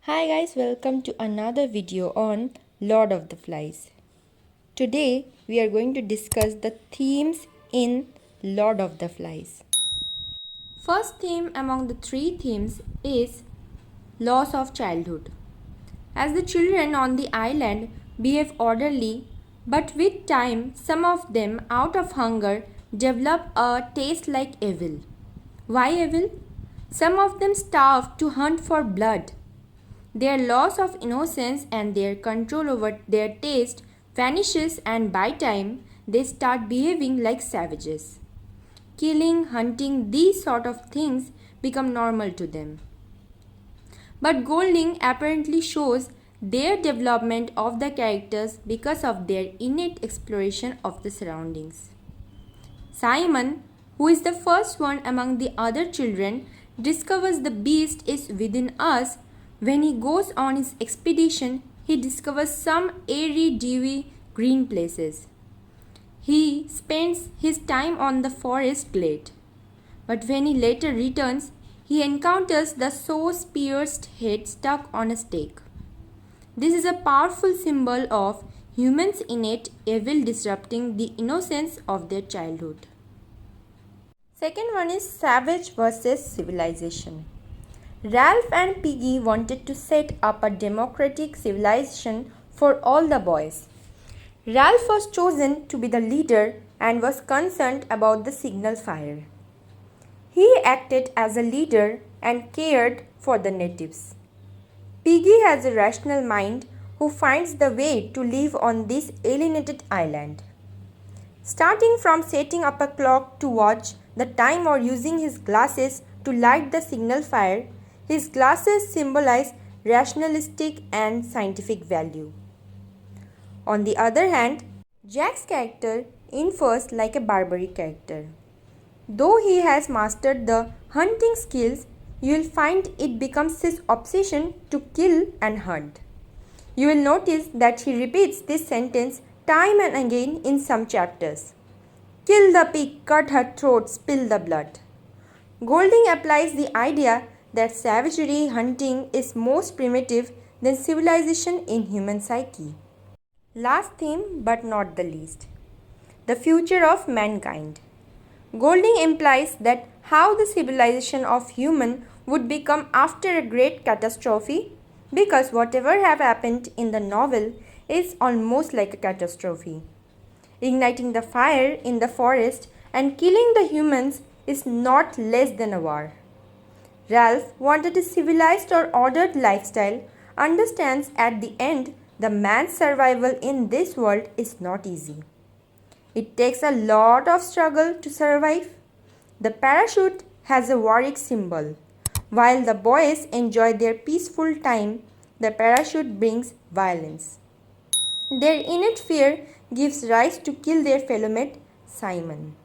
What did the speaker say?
Hi guys, welcome to another video on Lord of the Flies. Today we are going to discuss the themes in Lord of the Flies. First theme among the three themes is loss of childhood. As the children on the island behave orderly, but with time some of them out of hunger develop a taste like evil. Why evil? Some of them starve to hunt for blood. Their loss of innocence and their control over their taste vanishes, and by time they start behaving like savages. Killing, hunting, these sort of things become normal to them. But Golding apparently shows their development of the characters because of their innate exploration of the surroundings. Simon, who is the first one among the other children, discovers the beast is within us. When he goes on his expedition, he discovers some airy, dewy green places. He spends his time on the forest glade. But when he later returns, he encounters the sore-pierced head stuck on a stake. This is a powerful symbol of humans' innate evil disrupting the innocence of their childhood. Second one is savage versus civilization. Ralph and Piggy wanted to set up a democratic civilization for all the boys. Ralph was chosen to be the leader and was concerned about the signal fire. He acted as a leader and cared for the natives. Piggy has a rational mind who finds the way to live on this alienated island. Starting from setting up a clock to watch the time or using his glasses to light the signal fire, his glasses symbolize rationalistic and scientific value. On the other hand, Jack's character infers like a barbaric character. Though he has mastered the hunting skills, you will find it becomes his obsession to kill and hunt. You will notice that he repeats this sentence time and again in some chapters. Kill the pig, cut her throat, spill the blood. Golding applies the idea that savagery hunting is most primitive than civilization in human psyche. Last theme but not the least, the future of mankind. Golding implies that how the civilization of human would become after a great catastrophe, because whatever have happened in the novel is almost like a catastrophe. Igniting the fire in the forest and killing the humans is not less than a war. Ralph wanted a civilized or ordered lifestyle, understands at the end the man's survival in this world is not easy. It takes a lot of struggle to survive. The parachute has a warrior symbol. While the boys enjoy their peaceful time, the parachute brings violence. Their innate fear gives rise to kill their fellow mate, Simon.